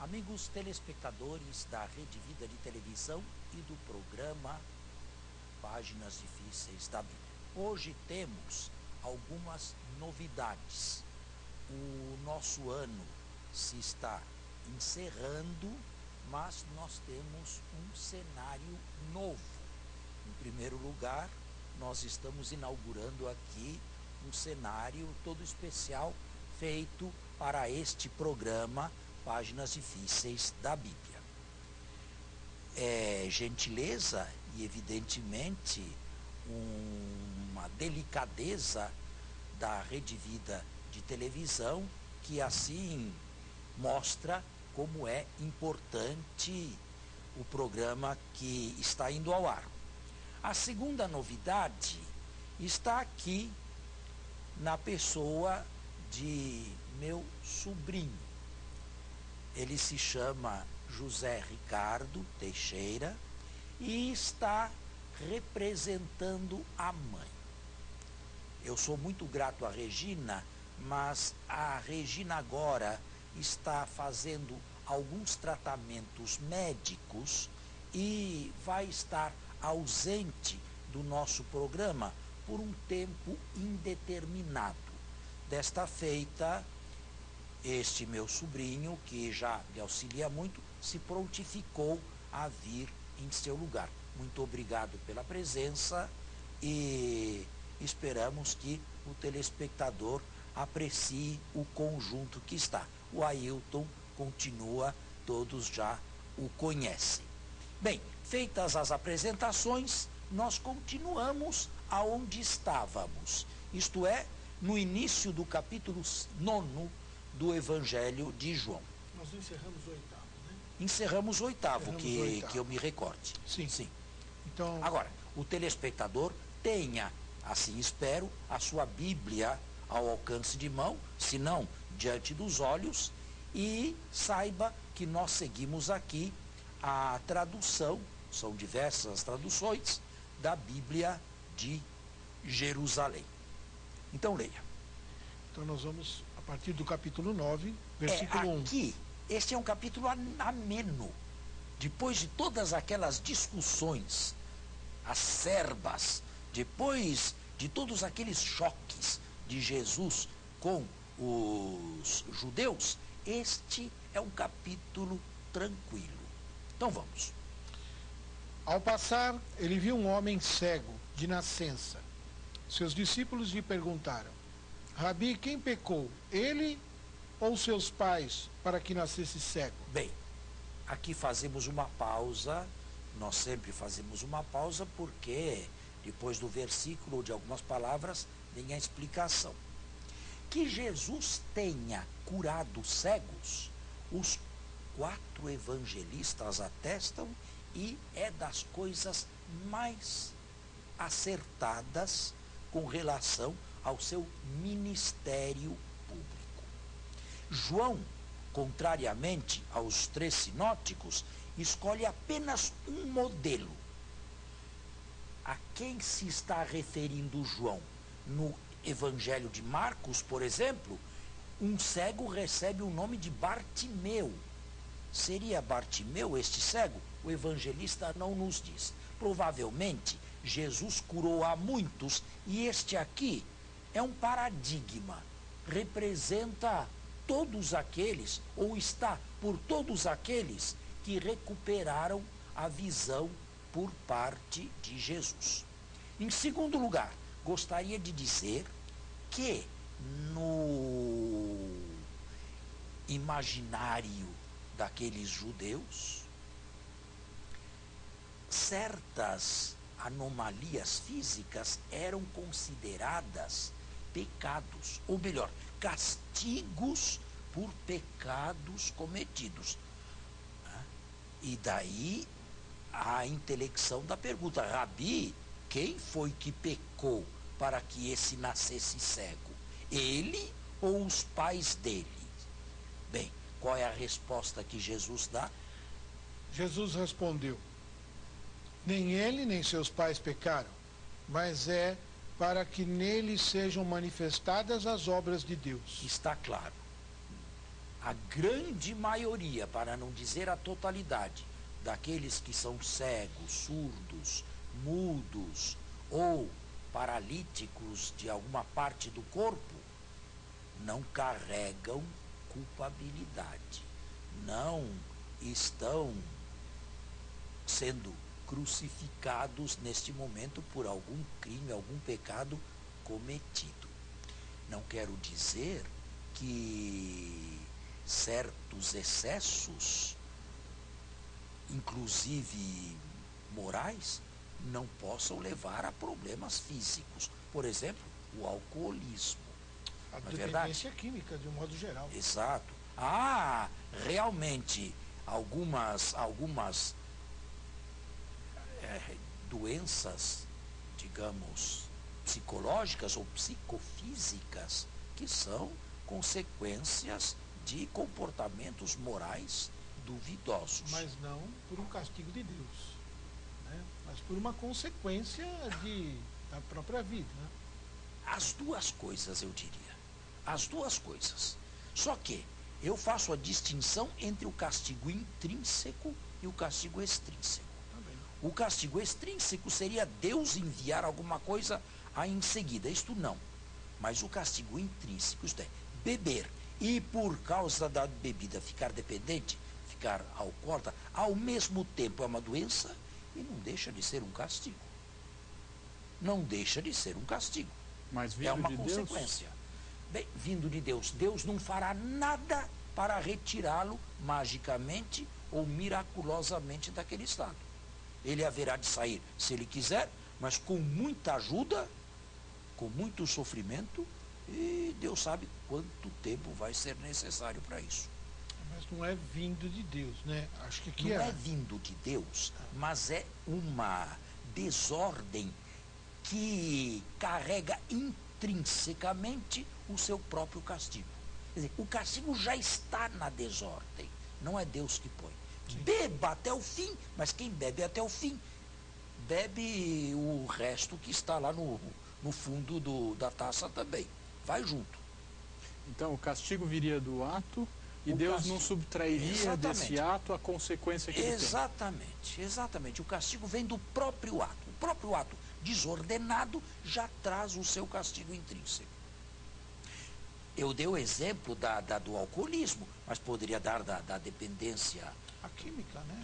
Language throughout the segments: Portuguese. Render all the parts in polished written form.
Amigos telespectadores da Rede Vida de Televisão e do programa Páginas Difíceis da Bíblia. Hoje temos algumas novidades. O nosso ano se está encerrando, mas nós temos um cenário novo. Em primeiro lugar, nós estamos inaugurando aqui um cenário todo especial feito para este programa Páginas Difíceis da Bíblia. É gentileza e evidentemente uma delicadeza da Rede Vida de Televisão que assim mostra como é importante o programa que está indo ao ar. A segunda novidade está aqui na pessoa de meu sobrinho. Ele se chama José Ricardo Teixeira e está representando a mãe. Eu sou muito grato à Regina, mas a Regina agora está fazendo alguns tratamentos médicos e vai estar ausente do nosso programa por um tempo indeterminado. Desta feita, este meu sobrinho, que já me auxilia muito, se prontificou a vir em seu lugar. Muito obrigado pela presença e esperamos que o telespectador aprecie o conjunto que está. O Ailton continua, todos já o conhecem. Bem, feitas as apresentações, nós continuamos aonde estávamos, isto é, no início do capítulo 9 do Evangelho de João. Nós encerramos o oitavo, né? Encerramos o oitavo, que eu me recorde. Sim. Então... Agora, o telespectador tenha, assim espero, a sua Bíblia ao alcance de mão, se não, diante dos olhos, e saiba que nós seguimos aqui a tradução, são diversas traduções, da Bíblia de Jerusalém. Então leia. Então nós vamos a partir do capítulo 9, versículo 1. Aqui, este é um capítulo ameno. Depois de todas aquelas discussões acerbas, depois de todos aqueles choques de Jesus com os judeus, este é um capítulo tranquilo. Então vamos. Ao passar, ele viu um homem cego, de nascença. Seus discípulos lhe perguntaram: Rabi, quem pecou, ele ou seus pais, para que nascesse cego? Bem, aqui fazemos uma pausa, nós sempre fazemos uma pausa porque depois do versículo ou de algumas palavras vem a explicação. Que Jesus tenha curado cegos, os 4 evangelistas atestam e é das coisas mais acertadas com relação ao seu ministério público. João, contrariamente aos 3 sinóticos, escolhe apenas um modelo. A quem se está referindo João? No Evangelho de Marcos, por exemplo, um cego recebe o nome de Bartimeu. Seria Bartimeu este cego? O evangelista não nos diz. Provavelmente, Jesus curou a muitos e este aqui é um paradigma. Representa todos aqueles, ou está por todos aqueles que recuperaram a visão por parte de Jesus. Em segundo lugar, gostaria de dizer que no imaginário daqueles judeus, certas anomalias físicas eram consideradas pecados, ou melhor, castigos por pecados cometidos. E daí a intelecção da pergunta: Rabi, quem foi que pecou para que esse nascesse cego? Ele ou os pais dele? Bem, qual é a resposta que Jesus dá? Jesus respondeu: nem ele nem seus pais pecaram, mas é para que nele sejam manifestadas as obras de Deus. Está claro. a grande maioria, para não dizer a totalidade, daqueles que são cegos, surdos, mudos ou paralíticos de alguma parte do corpo, não carregam culpabilidade, não estão sendo crucificados neste momento por algum crime, algum pecado cometido. Não quero dizer que certos excessos, inclusive morais, não possam levar a problemas físicos. Por exemplo, o alcoolismo. A Não é verdade? dependência química, de um modo geral. Exato. Realmente, algumas doenças, digamos, psicológicas ou psicofísicas, que são consequências de comportamentos morais duvidosos. Mas não por um castigo de Deus, né? Mas por uma consequência da própria vida, né? As duas coisas, eu diria. As duas coisas. Só que eu faço a distinção entre o castigo intrínseco e o castigo extrínseco. Também. O castigo extrínseco seria Deus enviar alguma coisa aí em seguida. Isto não. Mas o castigo intrínseco, isto é, beber e por causa da bebida ficar dependente, ficar alcoólatra, ao mesmo tempo é uma doença e não deixa de ser um castigo. Não deixa de ser um castigo. Mas vindo É uma de consequência. Deus, Bem, vindo de Deus, Deus não fará nada para retirá-lo magicamente ou miraculosamente daquele estado. Ele haverá de sair, se ele quiser, mas com muita ajuda, com muito sofrimento, e Deus sabe quanto tempo vai ser necessário para isso. Mas não é vindo de Deus, né? Acho que aqui Não é vindo de Deus, mas é uma desordem que carrega intrinsecamente o seu próprio castigo. Quer dizer, o castigo já está na desordem, não é Deus que põe. Sim. Beba até o fim, mas quem bebe até o fim, bebe o resto que está lá no fundo da taça também. Vai junto. então o castigo viria do ato e O Deus castigo. não subtrairia Exatamente. desse ato a consequência que ele tem. Exatamente, exatamente. O castigo vem do próprio ato. O próprio ato desordenado já traz o seu castigo intrínseco. Eu dei o exemplo do alcoolismo, mas poderia dar da dependência a química, né?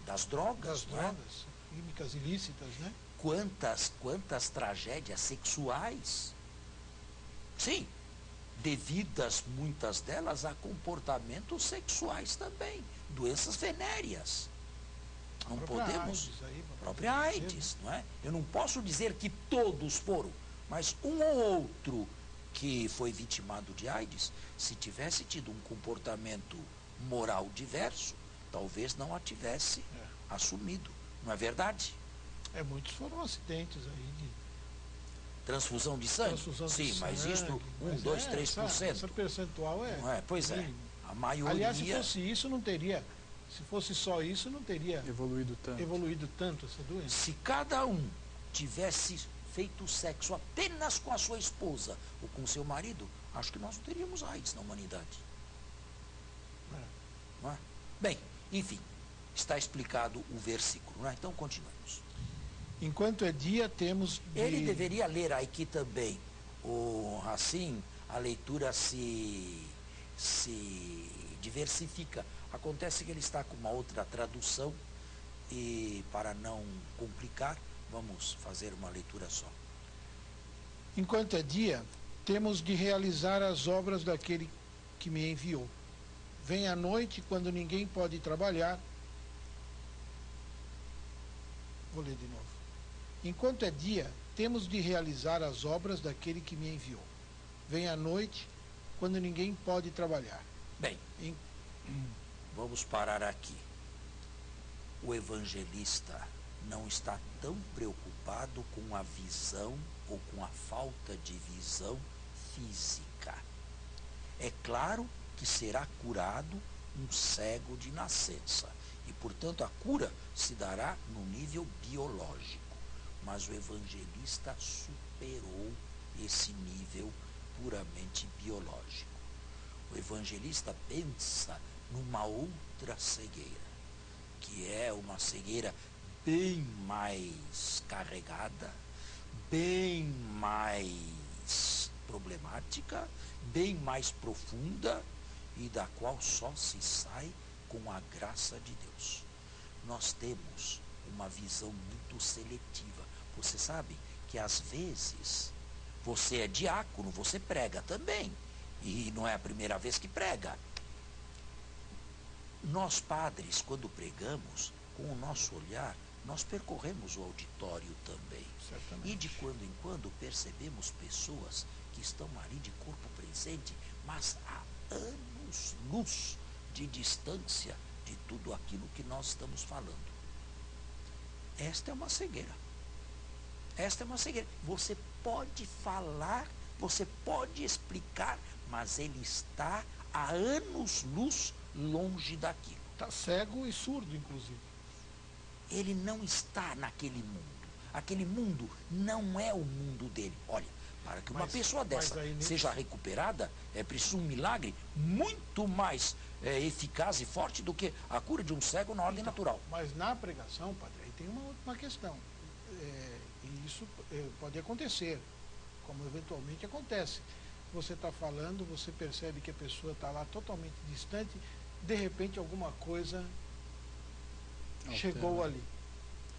das drogas. Das não é? drogas, químicas ilícitas, né? Quantas tragédias sexuais, sim, devidas muitas delas a comportamentos sexuais também, doenças venéreas. Não podemos. Própria AIDS, não é? Eu não posso dizer que todos foram, mas um ou outro que foi vitimado de AIDS, se tivesse tido um comportamento moral diverso, talvez não a tivesse assumido. Não é verdade? Muitos foram acidentes aí de Transfusão de sangue? transfusão de Sim, sangue. mas isto, 1, 2, 3%. Essa percentual Não é? Pois é. mínimo. A maioria. Aliás, se fosse isso, não teria. Se fosse só isso, não teria Evoluído tanto. essa doença. Se cada um tivesse feito sexo apenas com a sua esposa ou com seu marido, acho que nós não teríamos AIDS na humanidade. Não é? Bem, enfim, está explicado o versículo, não é? Então continuamos. Enquanto é dia, temos de... Ele deveria ler aqui também, assim a leitura se diversifica. Acontece que ele está com uma outra tradução e, para não complicar, vamos fazer uma leitura só. Enquanto é dia, temos de realizar as obras daquele que me enviou. Vem a noite, quando ninguém pode trabalhar. Vou ler de novo. Enquanto é dia, temos de realizar as obras daquele que me enviou. Vem a noite, quando ninguém pode trabalhar. Bem, vamos parar aqui. O evangelista não está tão preocupado com a visão ou com a falta de visão física. É claro que será curado um cego de nascença e, portanto, a cura se dará no nível biológico. Mas o evangelista superou esse nível puramente biológico. O evangelista pensa numa outra cegueira, que é uma cegueira bem mais carregada, bem mais problemática, bem mais profunda e da qual só se sai com a graça de Deus. Nós temos uma visão muito seletiva. Você sabe que às vezes você é diácono, você prega também. E não é a primeira vez que prega. Nós padres, quando pregamos, com o nosso olhar, nós percorremos o auditório também. Certamente. E de quando em quando percebemos pessoas que estão ali de corpo presente, mas há anos-luz de distância de tudo aquilo que nós estamos falando. Esta é uma cegueira. Esta é uma cegueira. Você pode falar, você pode explicar, mas ele está a anos-luz longe daquilo. Está cego e surdo, inclusive. Ele não está naquele mundo. Aquele mundo não é o mundo dele. Olha, para que uma pessoa dessa seja recuperada, é preciso um milagre muito mais eficaz e forte do que a cura de um cego na ordem natural. Mas na pregação, padre, aí tem uma questão. E isso pode acontecer, como eventualmente acontece. Você está falando, você percebe que a pessoa está lá totalmente distante, de repente alguma coisa chegou ali.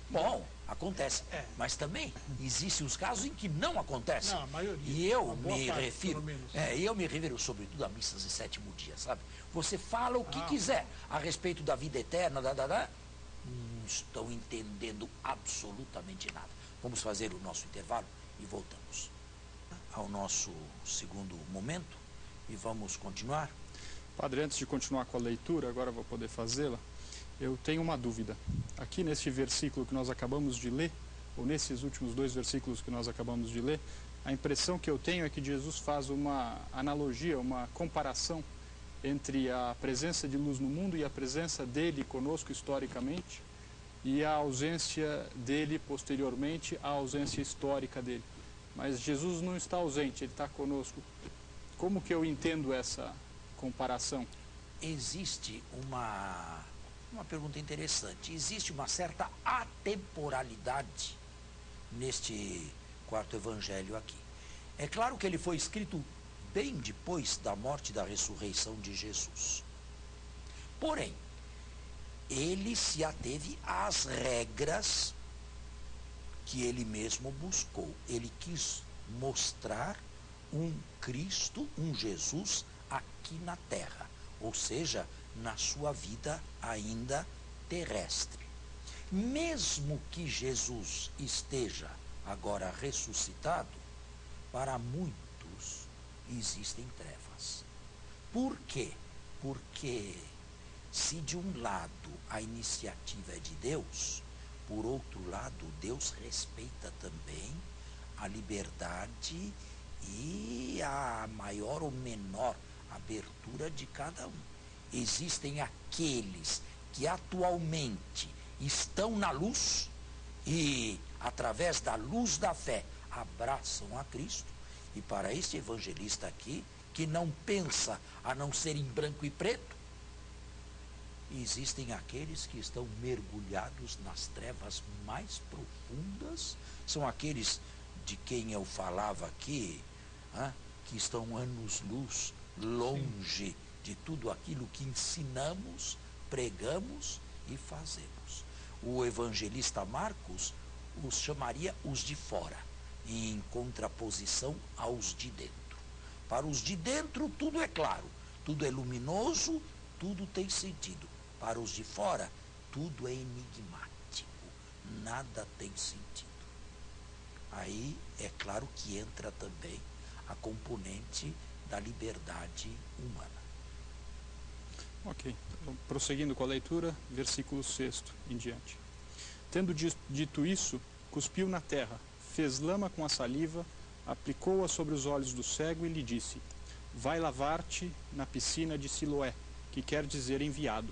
Bom, acontece. Mas também existem os casos em que não acontece. Não, a maioria. E eu me parte, refiro, eu me refiro sobretudo a missas de sétimo dia, sabe? Você fala o que quiser a respeito da vida eterna, não estão entendendo absolutamente nada. Vamos fazer o nosso intervalo e voltamos ao nosso segundo momento e vamos continuar. Padre, antes de continuar com a leitura, agora vou poder fazê-la, eu tenho uma dúvida. Aqui neste versículo que nós acabamos de ler, ou nesses últimos 2 versículos que nós acabamos de ler, a impressão que eu tenho é que Jesus faz uma analogia, uma comparação entre a presença de luz no mundo e a presença dele conosco historicamente e a ausência dele posteriormente, a ausência histórica dele. Mas Jesus não está ausente, ele está conosco. Como que eu entendo essa comparação? Existe uma pergunta interessante. Existe uma certa atemporalidade neste quarto evangelho aqui. É claro que ele foi escrito bem depois da morte e da ressurreição de Jesus. Porém, ele se ateve às regras que ele mesmo buscou. Ele quis mostrar um Cristo, um Jesus aqui na terra, ou seja, na sua vida ainda terrestre. Mesmo que Jesus esteja agora ressuscitado, para muitos existem trevas. Por quê? Porque se de um lado a iniciativa é de Deus, por outro lado Deus respeita também a liberdade e a maior ou menor abertura de cada um. Existem aqueles que atualmente estão na luz e, através da luz da fé, abraçam a Cristo. E para este evangelista aqui, que não pensa a não ser em branco e preto, existem aqueles que estão mergulhados nas trevas mais profundas, são aqueles de quem eu falava aqui, que estão anos-luz longe de tudo aquilo que ensinamos, pregamos e fazemos. O evangelista Marcos os chamaria os de fora, em contraposição aos de dentro. Para os de dentro tudo é claro, tudo é luminoso, tudo tem sentido. Para os de fora tudo é enigmático, nada tem sentido. Aí é claro que entra também a componente da liberdade humana. Ok, então, prosseguindo com a leitura, versículo 6 em diante. Tendo dito isso, cuspiu na terra, fez lama com a saliva, aplicou-a sobre os olhos do cego e lhe disse: vai lavar-te na piscina de Siloé, que quer dizer enviado.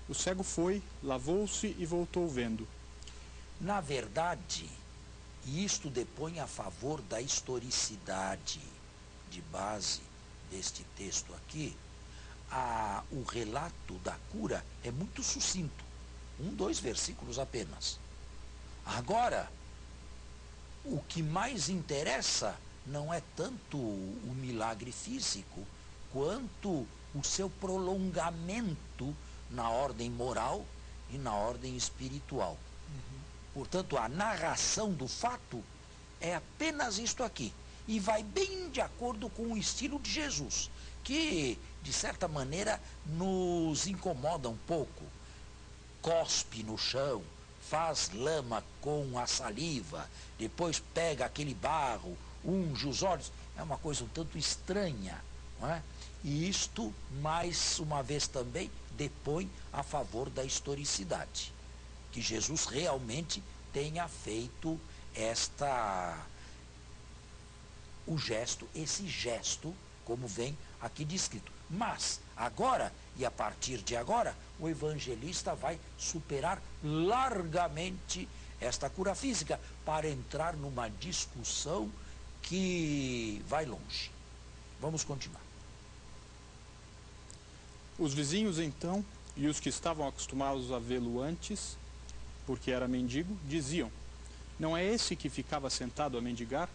O cego foi, lavou-se e voltou vendo. Na verdade, isto depõe a favor da historicidade de base deste texto aqui, o relato da cura é muito sucinto. 2 versículos apenas. Agora, o que mais interessa não é tanto o milagre físico, quanto o seu prolongamento na ordem moral e na ordem espiritual. Portanto, a narração do fato é apenas isto aqui. E vai bem de acordo com o estilo de Jesus, que, de certa maneira, nos incomoda um pouco. Cospe no chão, faz lama com a saliva, depois pega aquele barro, unge os olhos. É uma coisa um tanto estranha, não é? E isto, mais uma vez também, depõe a favor da historicidade. Que Jesus realmente tenha feito esse gesto, como vem aqui descrito. Mas, agora, e a partir de agora, o evangelista vai superar largamente esta cura física para entrar numa discussão que vai longe. Vamos continuar. Os vizinhos, então, e os que estavam acostumados a vê-lo antes, porque era mendigo, diziam: não é esse que ficava sentado a mendigar?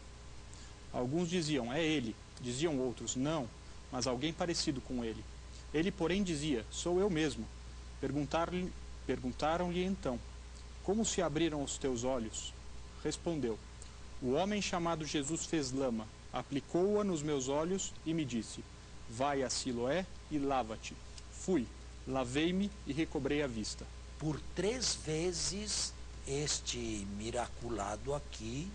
Alguns diziam: é ele. Diziam outros: não, mas alguém parecido com ele. Ele, porém, dizia: sou eu mesmo. Perguntaram-lhe então: como se abriram os teus olhos? Respondeu: o homem chamado Jesus fez lama, aplicou-a nos meus olhos e me disse: vai a Siloé e lava-te. Fui, lavei-me e recobrei a vista. Por 3 vezes este miraculado aqui,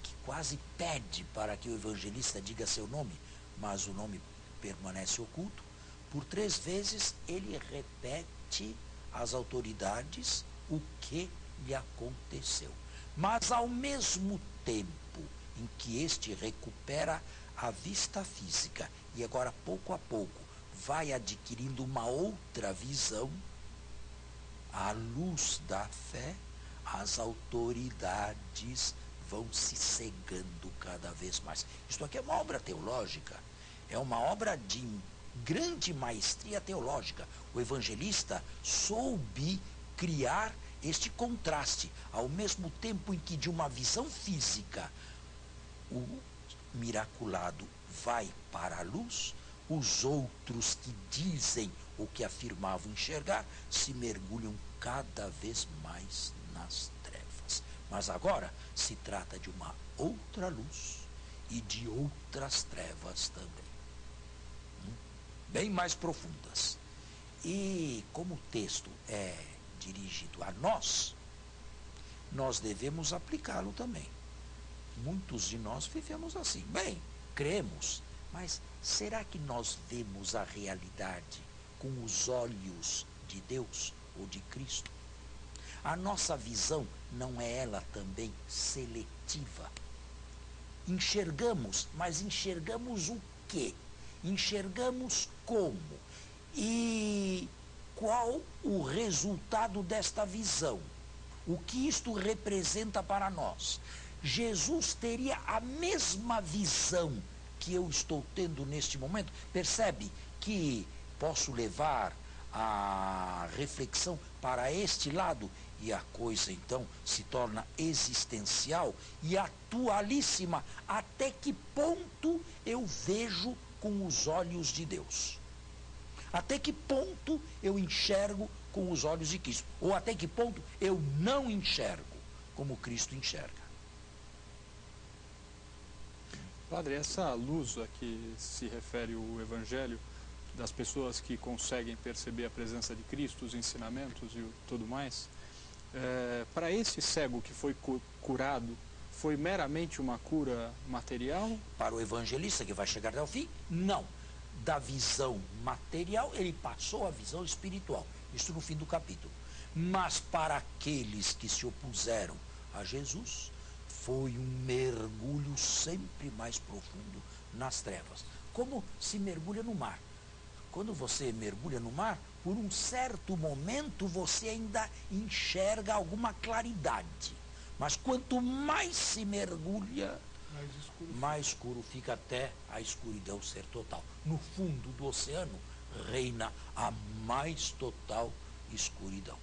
que quase pede para que o evangelista diga seu nome, mas o nome permanece oculto, por 3 vezes ele repete às autoridades o que lhe aconteceu. Mas ao mesmo tempo em que este recupera a vista física e agora pouco a pouco vai adquirindo uma outra visão, à luz da fé, as autoridades vão se cegando cada vez mais. Isto aqui é uma obra teológica, é uma obra de grande maestria teológica. O evangelista soube criar este contraste, ao mesmo tempo em que de uma visão física o miraculado vai para a luz, os outros que dizem o que afirmavam enxergar se mergulham cada vez mais nas trevas. Mas agora se trata de uma outra luz e de outras trevas também, bem mais profundas. E como o texto é dirigido a nós devemos aplicá-lo também. Muitos de nós vivemos assim. Bem, cremos, mas será que nós vemos a realidade com os olhos de Deus ou de Cristo? A nossa visão não é ela também seletiva? Enxergamos, mas enxergamos o quê? Enxergamos como? E qual o resultado desta visão? O que isto representa para nós? Jesus teria a mesma visão que eu estou tendo neste momento? Percebe que posso levar a reflexão para este lado e a coisa então se torna existencial e atualíssima. Até que ponto eu vejo com os olhos de Deus? Até que ponto eu enxergo com os olhos de Cristo? Ou até que ponto eu não enxergo como Cristo enxerga? Padre, essa luz a que se refere o Evangelho, das pessoas que conseguem perceber a presença de Cristo, os ensinamentos e tudo mais, para esse cego que foi curado, foi meramente uma cura material? Para o evangelista que vai chegar até o fim, não. Da visão material, ele passou à visão espiritual. Isso no fim do capítulo. Mas para aqueles que se opuseram a Jesus, foi um mergulho sempre mais profundo nas trevas. Como se mergulha no mar. Quando você mergulha no mar, por um certo momento você ainda enxerga alguma claridade. Mas quanto mais se mergulha, mais escuro fica até a escuridão ser total. No fundo do oceano reina a mais total escuridão.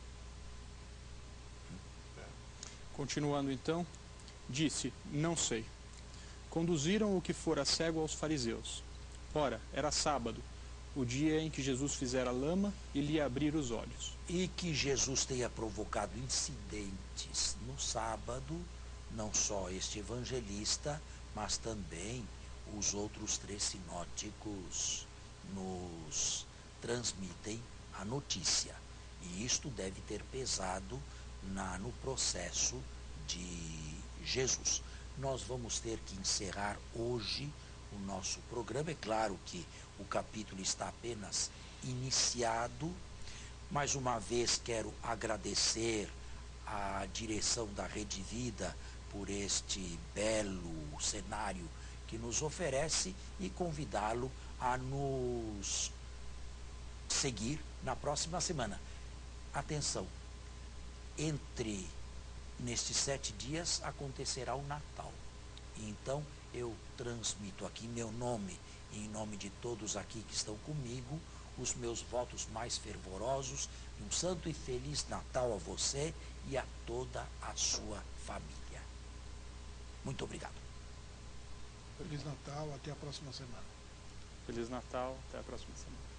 Continuando então, disse, não sei. Conduziram o que fora cego aos fariseus. Ora, era sábado, o dia em que Jesus fizera lama e lhe abrir os olhos. E que Jesus tenha provocado incidentes no sábado, não só este evangelista, mas também os outros 3 sinóticos nos transmitem a notícia. E isto deve ter pesado no processo de Jesus. Nós vamos ter que encerrar hoje o nosso programa. É claro que o capítulo está apenas iniciado. Mais uma vez quero agradecer à direção da Rede Vida por este belo cenário que nos oferece e convidá-lo a nos seguir na próxima semana. Atenção, nestes 7 dias acontecerá o Natal. Então eu transmito aqui meu nome e em nome de todos aqui que estão comigo, os meus votos mais fervorosos e um santo e feliz Natal a você e a toda a sua família. Muito obrigado. Feliz Natal, até a próxima semana. Feliz Natal, até a próxima semana.